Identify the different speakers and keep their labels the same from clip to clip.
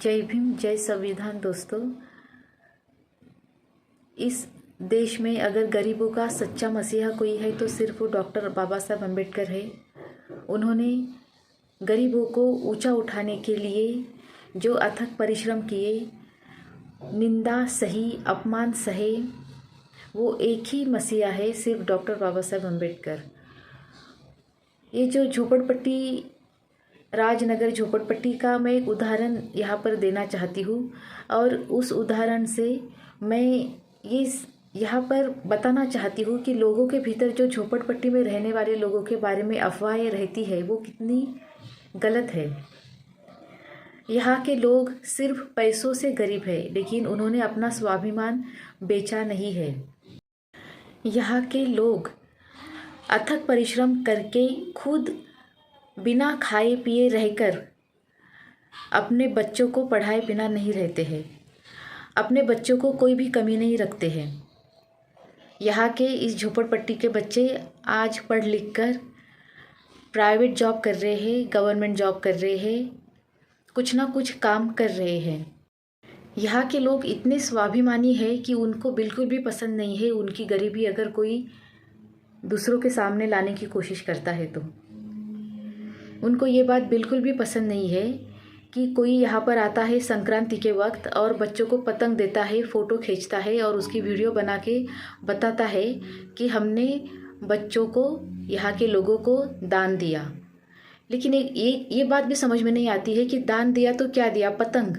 Speaker 1: जय भीम, जय संविधान। दोस्तों, इस देश में अगर गरीबों का सच्चा मसीहा कोई है तो सिर्फ वो डॉक्टर बाबा साहब अम्बेडकर है। उन्होंने गरीबों को ऊंचा उठाने के लिए जो अथक परिश्रम किए, निंदा सही, अपमान सहे, वो एक ही मसीहा है, सिर्फ डॉक्टर बाबा साहब अम्बेडकर। ये जो झोपड़पट्टी, राजनगर झोपड़पट्टी का मैं एक उदाहरण यहाँ पर देना चाहती हूँ और उस उदाहरण से मैं ये यहाँ पर बताना चाहती हूँ कि लोगों के भीतर जो झोपड़पट्टी में रहने वाले लोगों के बारे में अफवाहें रहती है वो कितनी गलत है। यहाँ के लोग सिर्फ पैसों से गरीब है, लेकिन उन्होंने अपना स्वाभिमान बेचा नहीं है। यहाँ के लोग अथक परिश्रम करके खुद बिना खाए पिए रहकर अपने बच्चों को पढ़ाए बिना नहीं रहते हैं, अपने बच्चों को कोई भी कमी नहीं रखते हैं। यहाँ के इस झोपड़पट्टी के बच्चे आज पढ़ लिख कर प्राइवेट जॉब कर रहे हैं, गवर्नमेंट जॉब कर रहे हैं, कुछ ना कुछ काम कर रहे हैं। यहाँ के लोग इतने स्वाभिमानी है कि उनको बिल्कुल भी पसंद नहीं है उनकी गरीबी अगर कोई दूसरों के सामने लाने की कोशिश करता है तो। उनको ये बात बिल्कुल भी पसंद नहीं है कि कोई यहाँ पर आता है संक्रांति के वक्त और बच्चों को पतंग देता है, फ़ोटो खींचता है और उसकी वीडियो बना के बताता है कि हमने बच्चों को, यहाँ के लोगों को दान दिया। लेकिन ये बात भी समझ में नहीं आती है कि दान दिया तो क्या दिया, पतंग।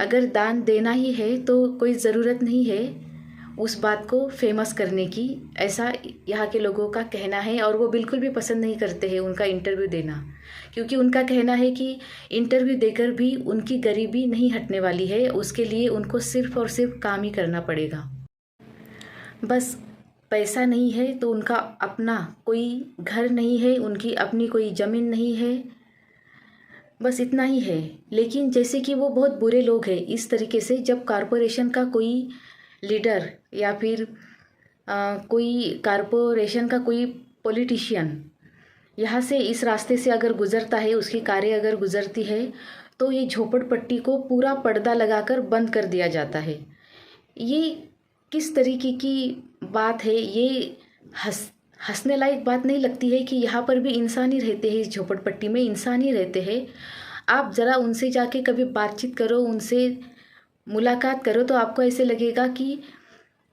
Speaker 1: अगर दान देना ही है तो कोई ज़रूरत नहीं है उस बात को फेमस करने की, ऐसा यहाँ के लोगों का कहना है। और वो बिल्कुल भी पसंद नहीं करते हैं उनका इंटरव्यू देना, क्योंकि उनका कहना है कि इंटरव्यू देकर भी उनकी गरीबी नहीं हटने वाली है, उसके लिए उनको सिर्फ और सिर्फ काम ही करना पड़ेगा। बस पैसा नहीं है तो उनका अपना कोई घर नहीं है, उनकी अपनी कोई ज़मीन नहीं है, बस इतना ही है। लेकिन जैसे कि वो बहुत बुरे लोग हैं, इस तरीके से जब कॉरपोरेशन का कोई लीडर या फिर कोई कॉरपोरेशन का कोई पॉलिटिशियन यहाँ से इस रास्ते से अगर गुज़रता है, उसकी कारें अगर गुज़रती है तो ये झोपड़पट्टी को पूरा पर्दा लगाकर बंद कर दिया जाता है। ये किस तरीके की बात है? ये हंसने लायक बात नहीं लगती है कि यहाँ पर भी इंसान ही रहते हैं, इस झोपड़पट्टी में इंसान ही रहते हैं। आप ज़रा उनसे जाके कभी बातचीत करो, उनसे मुलाकात करो तो आपको ऐसे लगेगा कि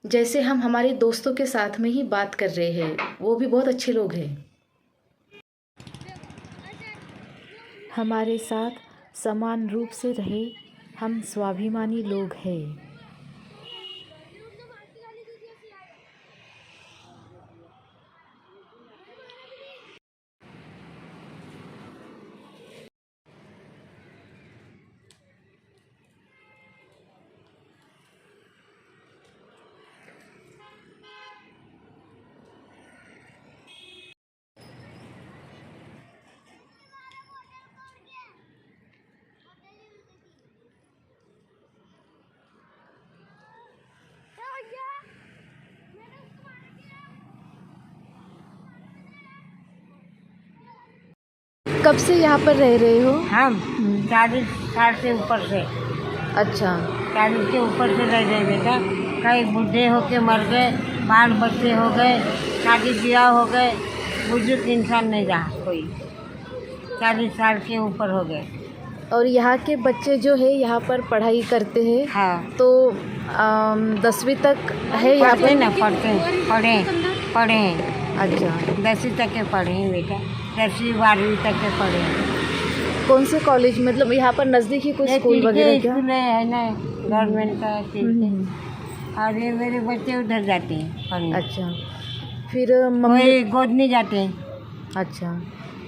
Speaker 1: जैसे हम हमारे दोस्तों के साथ में ही बात कर रहे हैं। वो भी बहुत अच्छे लोग हैं, हमारे साथ समान रूप से रहे, हम स्वाभिमानी लोग हैं। कब से यहाँ पर रह रहे हो?
Speaker 2: हम 40 साल से ऊपर से।
Speaker 1: अच्छा,
Speaker 2: 40 के ऊपर से रह रहे बेटा। कई बूढ़े होके मर गए, बाल बच्चे हो गए, शादी ब्याह हो गए, बुजुर्ग इंसान नहीं रहा कोई। 40 साल के ऊपर हो गए।
Speaker 1: और यहाँ के बच्चे जो है यहाँ पर पढ़ाई करते हैं।
Speaker 2: हाँ,
Speaker 1: तो 10वीं तक है यहाँ
Speaker 2: पढ़ते
Speaker 1: पर
Speaker 2: ना, पढ़े हैं।
Speaker 1: अच्छा,
Speaker 2: 10वीं तक के पढ़े हैं बेटा, 10वीं 12वीं तक के पढ़े हैं।
Speaker 1: कौन से कॉलेज, मतलब यहाँ पर नज़दीकी कोई स्कूल वगैरह क्या?
Speaker 2: स्कूल है ना, गवर्नमेंट का। और ये मेरे बच्चे उधर जाते हैं पढ़ने।
Speaker 1: अच्छा, फिर मम्मी,
Speaker 2: कोई गोद नहीं जाते हैं।
Speaker 1: अच्छा,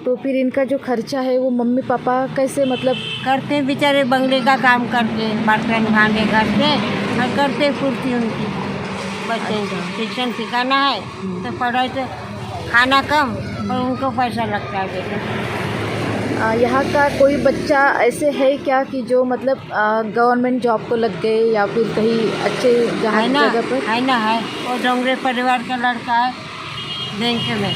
Speaker 1: तो फिर इनका जो खर्चा है वो मम्मी पापा कैसे, मतलब
Speaker 2: करते बेचारे बंगले का काम करते, बर्तन भांडे करते और करते पूर्ति उनकी। बच्चे शिक्षण सिखाना है तो पढ़ाई तो खाना कम और उनको पैसा लगता है बेटा।
Speaker 1: यहाँ का कोई बच्चा ऐसे है क्या कि जो मतलब गवर्नमेंट जॉब को लग गए या फिर कहीं अच्छे जगह पर?
Speaker 2: है ना, है। वो डोंगरे परिवार का लड़का है, बैंक में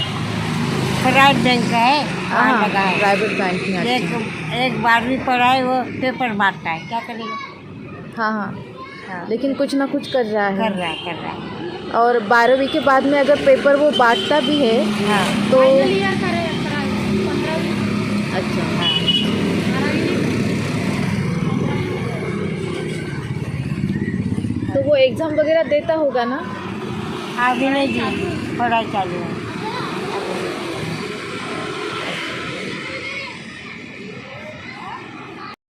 Speaker 2: प्राइवेट बैंक का है, वहाँ
Speaker 1: हाँ,
Speaker 2: लगा है।
Speaker 1: प्राइवेट बैंक में।
Speaker 2: एक
Speaker 1: अच्छा।
Speaker 2: एक 12वीं पढ़ा है, वो पेपर बांटता है, क्या करेगा।
Speaker 1: हाँ हाँ,
Speaker 2: हाँ,
Speaker 1: लेकिन कुछ ना कुछ कर रहा है।
Speaker 2: कर रहा है।
Speaker 1: और 12वीं के बाद में अगर पेपर वो बांटता भी है
Speaker 2: हाँ
Speaker 1: तो अच्छा।
Speaker 2: हाँ।
Speaker 1: तो वो एग्ज़ाम वगैरह देता होगा ना?
Speaker 2: अभी नहीं दी, पढ़ाई चालू है।